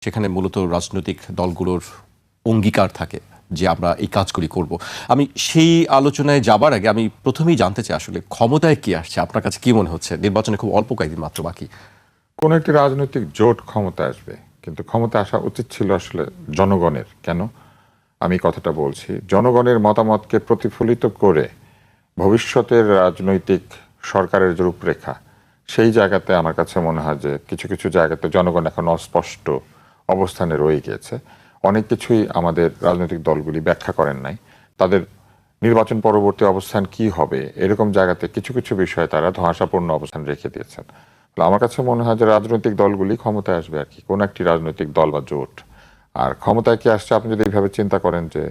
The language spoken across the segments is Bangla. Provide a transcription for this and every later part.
সেখানে মূলত রাজনৈতিক দলগুলোর অঙ্গীকার থাকে যে আমরা এই কাজগুলি করব। আমি সেই আলোচনায় যাবার আগে আমি প্রথমেই জানতে চাই আসলে ক্ষমতায় কি আসছে, আপনার কাছে কি মনে হচ্ছে? নির্বাচনে খুব অল্প কয়েকদিন মাত্র বাকি। কোন একটি রাজনৈতিক জোট ক্ষমতা আসবে, কিন্তু ক্ষমতা আসা উচিত ছিল আসলে জনগণের। কেন আমি কথাটা বলছি? জনগণের মতামতকে প্রতিফলিত করে ভবিষ্যতের রাজনৈতিক সরকারের যে রূপরেখা, সেই জায়গাতে আমার কাছে মনে হয় যে কিছু কিছু জায়গাতে জনগণ এখন অস্পষ্ট অবস্থানে রয়ে গিয়েছে। অনেক কিছুই আমাদের রাজনৈতিক দলগুলি ব্যাখ্যা করেন নাই। তাদের নির্বাচন পরবর্তী অবস্থান কি হবে এরকম জায়গাতে কিছু কিছু বিষয়ে তারা ধোঁয়াশাপূর্ণ অবস্থান রেখে দিয়েছেন। আমার কাছে মনে হয় যে রাজনৈতিক দলগুলি ক্ষমতায় আসবে আর কি, কোন একটি রাজনৈতিক দল বা জোট। আর ক্ষমতায় কি আসছে আপনি যদি এইভাবে চিন্তা করেন যে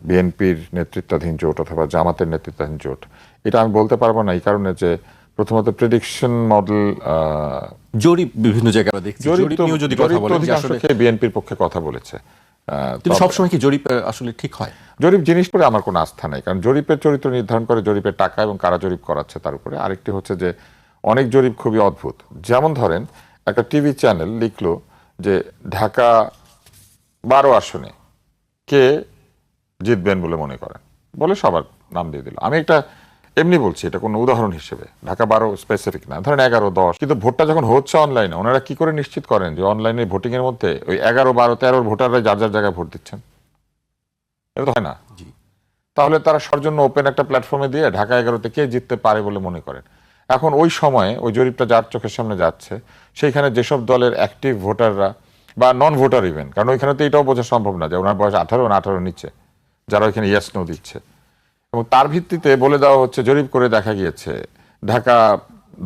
বিএনপির নেতৃত্বাধীন জোট অথবা জামাতের নেতৃত্বাধীন জোট, এটা আমি বলতে পারবো না এই কারণে যে প্রথমত প্রেডিকশন মডেল, জরিপ বিভিন্ন জায়গায় দেখছি, জরিপ নিয়েও যদি কথা বলেন যে আসলে বিএনপির পক্ষে কথা বলেছে। কিন্তু সবসময় কি জরিপ আসলে ঠিক হয়? জরিপ জিনিস করে আমার কোনো আস্থা নাই, কারণ জরিপের চরিত্র নির্ধারণ করে জরিপের টাকা এবং কারা জরিপ করাচ্ছে তার উপরে। আরেকটি হচ্ছে যে অনেক জরিপ খুবই অদ্ভুত। যেমন ধরেন একটা টিভি চ্যানেল লিখলো যে ঢাকা 12 আসনে কে জিতবেন বলে মনে করেন, বলে সবার নাম দিয়ে দিল। আমি একটা এমনি বলছি, এটা কোনো উদাহরণ হিসেবে, ঢাকা 12 স্পেসিফিক না, ধরেন 11, 10। কিন্তু ভোটটা যখন হচ্ছে অনলাইনে, ওনারা কি করে নিশ্চিত করেন যে অনলাইনে ভোটিং এর মধ্যে ওই 11, 12, 13 ভোটাররা যার যার জায়গায় ভোট দিচ্ছেন? এটা তো হয় না। তাহলে তারা সর্জন্য ওপেন একটা প্ল্যাটফর্মে দিয়ে ঢাকা 11-তে কে জিততে পারে বলে মনে করেন। এখন ওই সময়ে ওই জরিপটা যার চোখের সামনে যাচ্ছে, সেইখানে যেসব দলের অ্যাক্টিভ ভোটাররা বা নন ভোটার ইভেন, কারণ ওইখানে তো এটাও বোঝা সম্ভব না যে ওনার বয়স 18 না 18 নিচে, যারা ওইখানে ইয়েস নো দিচ্ছে, এবং তার ভিত্তিতে বলে দেওয়া হচ্ছে, জরিপ করে দেখা গিয়েছে ঢাকা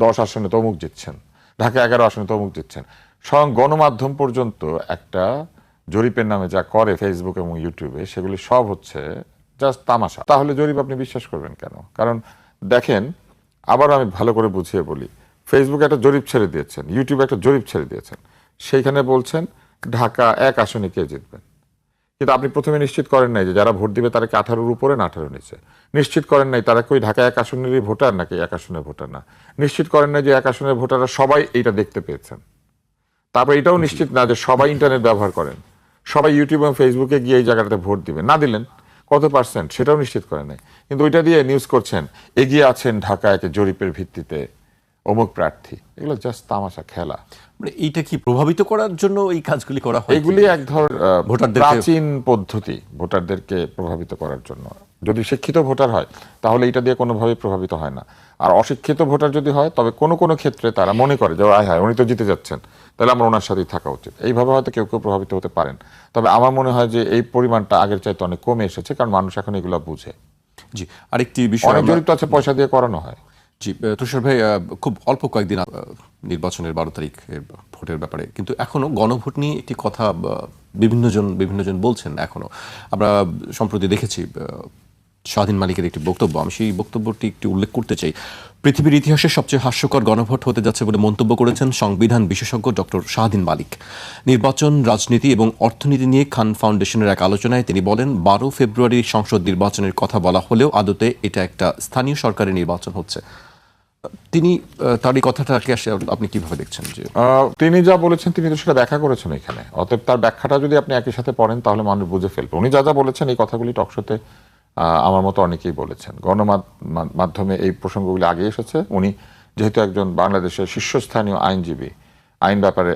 10 আসনে তমুক জিতছেন, ঢাকা 11 আসনে তমুক জিতছেন। স্বয়ং গণমাধ্যম পর্যন্ত একটা জরিপের নামে যা করে ফেসবুক এবং ইউটিউবে, সেগুলি সব হচ্ছে জাস্ট তামাশা। তাহলে জরিপ আপনি বিশ্বাস করবেন কেন? কারণ দেখেন, আবার আমি ভালো করে বুঝিয়ে বলি, ফেসবুকে একটা জরিপ ছেড়ে দিয়েছেন, ইউটিউবে একটা জরিপ ছেড়ে দিয়েছেন, সেইখানে বলছেন ঢাকা 1 আসনে কে জিতবেন। কিন্তু আপনি প্রথমে নিশ্চিত করেন নাই যে যারা ভোট দিবে তারা কি 18-র উপরে না 18-র নিচে। নিশ্চিত করেন নাই তারা কি ঢাকা 1 আসনেরই ভোটার নাকি 1 আসনের ভোটার না। নিশ্চিত করেন নাই যে 1 আসনের ভোটাররা সবাই এইটা দেখতে পেয়েছেন। তারপর এটাও নিশ্চিত না যে সবাই ইন্টারনেট ব্যবহার করেন, সবাই ইউটিউব এবং ফেসবুকে গিয়ে এই জায়গাটাতে ভোট দিবেন। না দিলেন কত পার্সেন্ট সেটাও নিশ্চিত করেন নাই, কিন্তু ওইটা দিয়ে নিউজ করছেন এগিয়ে আছেন ঢাকা 1-এ জরিপের ভিত্তিতে অমুক প্রার্থী। এগুলো জাস্ট তামাশা, খেলা। মানে এইটা কি প্রভাবিত করার জন্য এই কাজগুলি করা হয়? এগুলি এক ধরনের ভোটারদের প্রাচীন পদ্ধতি ভোটারদেরকে প্রভাবিত করার জন্য। যদি শিক্ষিত ভোটার হয় তাহলে এটা দিয়ে কোনোভাবেই প্রভাবিত হয় না। আর অশিক্ষিত ভোটার যদি হয় তবে কোনো কোনো ক্ষেত্রে তারা মনে করে যে আয় হায় উনি তো জিতে যাচ্ছেন, তাহলে আমার ওনার সাথেই থাকা উচিত। এইভাবে হয়তো কেউ কেউ প্রভাবিত হতে পারেন। তবে আমার মনে হয় যে এই পরিমাণটা আগের চাইতে অনেক কমে এসেছে, কারণ মানুষ এখন এগুলো বুঝে। জি, আরেকটি বিষয় অনেক জরিপ তো আছে পয়সা দিয়ে করানো হয়। জি, তুষার ভাই, খুব অল্প কয়েকদিন নির্বাচনের 12 তারিখ ভোটের ব্যাপারে, কিন্তু এখনো গণভোট নিয়ে একটি কথা বিভিন্নজন বলছেন। এখনো আমরা সম্প্রতি দেখেছি শাহীন মালিকের একটি বক্তব্য, আমি সেই বক্তব্যটি একটু উল্লেখ করতে চাই। পৃথিবীর ইতিহাসের সবচেয়ে হাস্যকর গণভোট হতে যাচ্ছে বলে মন্তব্য করেছেন সংবিধান বিশেষজ্ঞ ডক্টর শাহীন মালিক। নির্বাচন, রাজনীতি এবং অর্থনীতি নিয়ে খান ফাউন্ডেশনের এক আলোচনায় তিনি বলেন, 12 ফেব্রুয়ারি সংসদ নির্বাচনের কথা বলা হলেও আদতে এটা একটা স্থানীয় সরকারের নির্বাচন হচ্ছে। তিনি তার এই কথাটাকে আপনি কিভাবে দেখছেন? যে তিনি যা বলেছেন তিনি তো সেটা ব্যাখ্যা করেছেন এখানে, অতএব তার ব্যাখ্যাটা যদি আপনি একই সাথে পড়েন তাহলে মানুষ বুঝে ফেলবে। উনি যা যা বলেছেন এই কথাগুলি টকশোতে আমার মতো অনেকেই বলেছেন, গণমাধ্যমে এই প্রসঙ্গগুলি আগে এসেছে। উনি যেহেতু একজন বাংলাদেশের শীর্ষস্থানীয় আইনজীবী,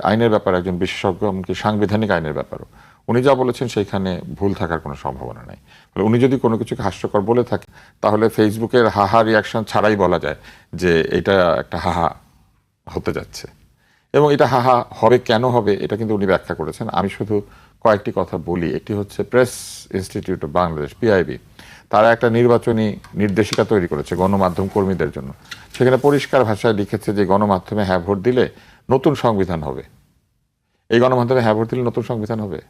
আইনের ব্যাপারে একজন বিশেষজ্ঞ, এমনকি সাংবিধানিক আইনের ব্যাপারও, উনি যা বলেছেন সেইখানে ভুল থাকার কোনো সম্ভাবনা নাই। উনি যদি কোনো কিছুকে হাস্যকর বলে থাকে তাহলে ফেসবুকের হাহা রিয়াকশন ছাড়াই বলা যায় যে এটা একটা হাহা হতে যাচ্ছে, এবং এটা হাহা হবে, কেন হবে এটা কিন্তু উনি ব্যাখ্যা করেছেন। আমি শুধু কয়েকটি কথা বলি। একটি হচ্ছে press institute of Bangladesh, PIB, তারা একটা নির্বাচনী নির্দেশিকা তৈরি করেছে গণমাধ্যম কর্মীদের জন্য। সেখানে পরিষ্কার ভাষায় লিখেছে যে গণমাধ্যমে হ্যাঁ ভোট দিলে নতুন সংবিধান হবে। এই গণমাধ্যমে হ্যাঁ ভোট দিলে নতুন সংবিধান হবে?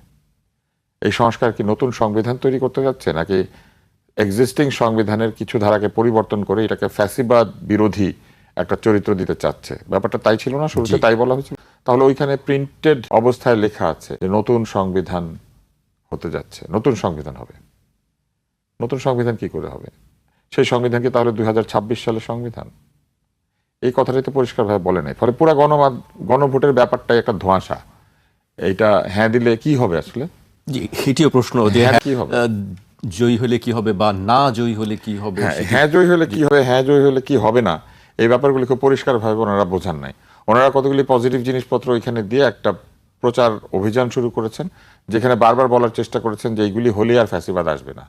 এই সংস্কার কি নতুন সংবিধান তৈরি করতে যাচ্ছে, নাকি এক্সিস্টিং সংবিধানের কিছু ধারাকে পরিবর্তন করে এটাকে ফ্যাসিবাদ বিরোধী একটা চরিত্র দিতে চাচ্ছে? ব্যাপারটা তাই ছিল না? শুরুতে তাই বলা হয়েছিল। তাহলে ওইখানে প্রিন্টেড অবস্থায় লেখা আছে যে নতুন সংবিধান হতে যাচ্ছে, নতুন সংবিধান হবে। নতুন সংবিধান কি করে হবে? সেই সংবিধান কি তাহলে 2026 সালের সংবিধান? এই কথাটাই তো পরিষ্কারভাবে বলে নাই। ফলে পুরো গণভোটের ব্যাপারটাই একটা ধোঁয়াশা। এইটা হ্যাঁ দিলে কি হবে আসলে? জি, এটিও প্রশ্ন যে হ্যাঁ, হ্যাঁ, কি হবে? জয়ী হলে কি হবে বা না জয়ী হলে কি হবে হ্যাঁ, সেটি- হ্যাঁ জয়ী হলে কি হবে, হ্যাঁ জয়ী হলে কি হবে না, এই ব্যাপারগুলি খুব পরিষ্কারভাবে ওনারা বোঝান নাই। ওনারা কতগুলি পজিটিভ জিনিসপত্র এখানে দিয়ে একটা প্রচার অভিযান শুরু করেছেন, যেখানে বারবার বলার চেষ্টা করেছেন যে এইগুলি হলে আর ফ্যাসিবাদ আসবে না।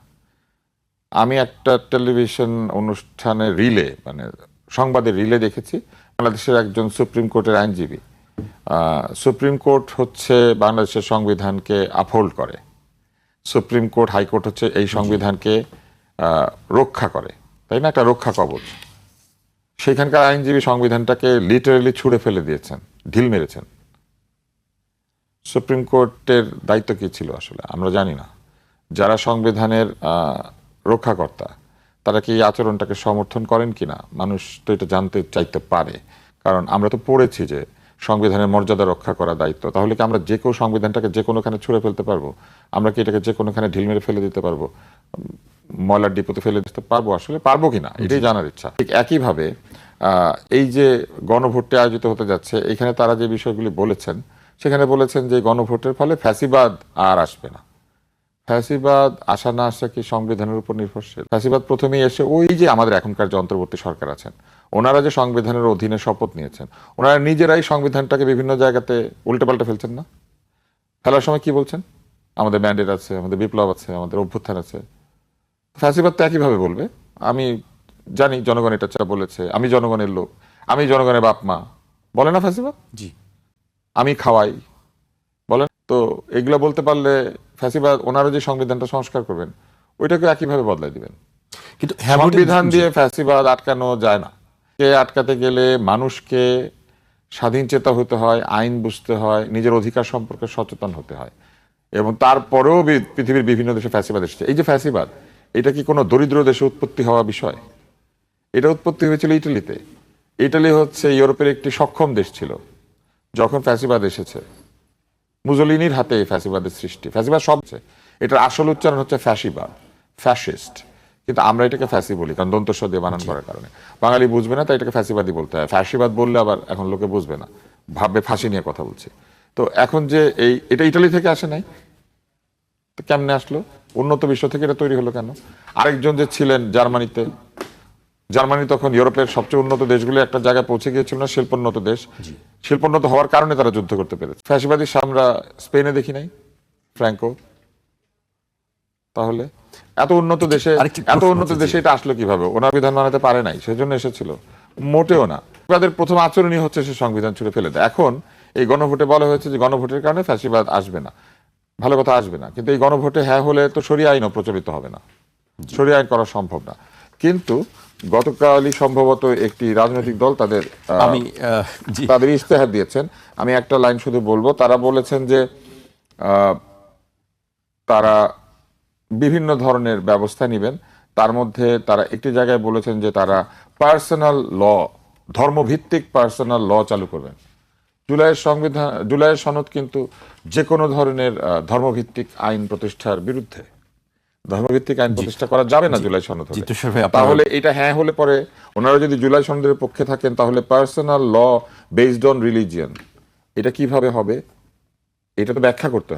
আমি একটা টেলিভিশন অনুষ্ঠানে রিলে, মানে সংবাদের রিলে দেখেছি, বাংলাদেশের একজন সুপ্রিম কোর্টের আইনজীবী, সুপ্রিম কোর্ট হচ্ছে বাংলাদেশের সংবিধানকে আপহোল্ড করে, সুপ্রিম কোর্ট হাইকোর্ট হচ্ছে এই সংবিধানকে রক্ষা করে, তাই না, একটা রক্ষা কবচ। সেখানকার আইনজীবী সংবিধানটাকে লিটারেলি ছুঁড়ে ফেলে দিয়েছেন, ঢিল মেরেছেন। সুপ্রিম কোর্টের দায়িত্ব কি ছিল আসলে আমরা জানি না। যারা সংবিধানের রক্ষাকর্তা তারা কি এই আচরণটাকে সমর্থন করেন কিনা মানুষ তো এটা জানতে চাইতে পারে, কারণ আমরা তো পড়েছি যে সংবিধানের মর্যাদা রক্ষা করা দায়িত্ব। তাহলে কি আমরা যে কেউ সংবিধানটাকে যে কোনোখানে ছুঁড়ে ফেলতে পারবো? আমরা কি এটাকে যে কোনোখানে ঢিল মেরে ফেলে দিতে পারবো? ময়লার ডিপোতে ফেলে দিতে পারবো? আসলে পারবো কিনা এটাই জানার ইচ্ছা। ঠিক একইভাবে এই যে গণভোটটি আয়োজিত হতে যাচ্ছে, এখানে তারা যে বিষয়গুলি বলেছেন, সেখানে বলেছেন যে গণভোটের ফলে ফ্যাসিবাদ আর আসবে না। ফ্যাসিবাদ আসা না আসা কি সংবিধানের উপর নির্ভরশীল? ফ্যাসিবাদ প্রথমেই এসে ওই যে আমাদের এখনকার যে অন্তর্বর্তী সরকার আছেন, ওনারা যে সংবিধানের অধীনে শপথ নিয়েছেন, ওনারা নিজেরাই সংবিধানটাকে বিভিন্ন জায়গাতে উল্টেপাল্টে ফেলছেন না? ফেলার সময় কি বলছেন? আমাদের ম্যান্ডেট আছে, আমাদের বিপ্লব আছে, আমাদের অভ্যুত্থান আছে। ফ্যাসিবাদ তো একইভাবে বলবে, আমি জানি জনগণ এটা বলেছে, আমি জনগণের লোক, আমি জনগণের বাপ মা, বলে না ফ্যাসিবাদ? জি, আমি খাওয়াই, বলেন তো। এগুলো বলতে পারলে ফ্যাসিবাদ ওনারা যে সংবিধানটা সংস্কার করবেন ওইটাকে একইভাবে বদলাই দিবেন। কিন্তু হ্যাঁ ভোটের- সংবিধান জি, দিয়ে ফ্যাসিবাদ আটকানো যায় না। কে আটকাতে গেলে মানুষকে স্বাধীন চেতা হতে হয়, আইন বুঝতে হয়, নিজের অধিকার সম্পর্কে সচেতন হতে হয়। এবং তারপরেও পৃথিবীর বিভিন্ন দেশে ফ্যাসিবাদ এসেছে। এই যে ফ্যাসিবাদ, এটা কি কোনো দরিদ্র দেশে উৎপত্তি হওয়া বিষয়? এটা উৎপত্তি হয়েছিল ইটালিতে। ইটালি হচ্ছে ইউরোপের একটি সক্ষম দেশ ছিল যখন ফ্যাসিবাদ এসেছে। মুজোলিনির হাতে এই ফ্যাসিবাদের সৃষ্টি। ফ্যাসিবাদ সব, এটার আসল উচ্চারণ হচ্ছে ফ্যাসিবাদ, ফ্যাসিস্ট, কিন্তু আমরা এটাকে ফ্যাসি বলি কারণ দন্তস্ব দিয়ে বানান করার কারণে। বাঙালি বুঝবে না, তাই এটাকে ফ্যাসিবাদই বলতে হয়। ফ্যাসিবাদ বললে আবার এখন লোকে বুঝবে না, ভাববে ফাঁসি নিয়ে কথা বলছি। তো এখন যে এটা ইটালি থেকে আসে নাই, তো কেমনে আসলো? উন্নত বিশ্ব থেকে এটা তৈরি হলো কেন? আরেকজন যে ছিলেন জার্মানিতে, জার্মানি তখন ইউরোপের সবচেয়ে উন্নত দেশগুলো একটা জায়গায় পৌঁছে গিয়েছিল না, শিল্পোন্নত দেশ। শিল্পোন্নত হওয়ার কারণে তারা যুদ্ধ করতে পেরেছে। ফ্যাসিবাদী আমরা স্পেনে দেখি নাই, ফ্র্যাঙ্কো। তাহলে এত উন্নত দেশে, আরেকটি এত প্রশ্ন উন্নত আছে, দেশে এটা আসলো কিভাবে? ওনার বিধান বানাতে পারে নাই, সেজন্য এসেছিল? মোটেও না। তাদের প্রথম আচরণই হচ্ছে সে সংবিধান ছুড়ে ফেলে দেয়। এখন এই গণভোটে বলা হয়েছে যে গণভোটের কারণে ফ্যাসিবাদ আসবে না, ভালো কথা, আসবে না। কিন্তু এই গণভোটে হ্যাঁ হলে তো শরিয়া আইনও প্রচলিত হবে না, শরিয়া আইন করা সম্ভব না। কিন্তু গতকালই সম্ভবত একটি রাজনৈতিক দল তাদের আমি জি, তাদের ইস্তেহার দিয়েছেন। আমি একটা লাইন শুধু বলবো। তারা বলেছেন যে তারা বিভিন্ন ধরনের ব্যবস্থা নেবেন। তার মধ্যে তারা একটি জায়গায় বলেছেন যে তারা পার্সোনাল ল, ধর্মভিত্তিক পার্সোনাল ল চালু করবেন। জুলাইয়ের সনদ কিন্তু যে কোনো ধরনের ধর্মভিত্তিক আইন প্রতিষ্ঠার বিরুদ্ধে। ধর্মভিত্তিক আইন প্রতিষ্ঠা করা যাবে না জুলাই সনদ হলে। তুষার ভাই, আপনার- তাহলে এটা হ্যাঁ হলে পরে ওনারা যদি জুলাই সনদের পক্ষে থাকেন, তাহলে personal law based on religion এটা কিভাবে হবে? এটা তো ব্যাখ্যা করতে হবে।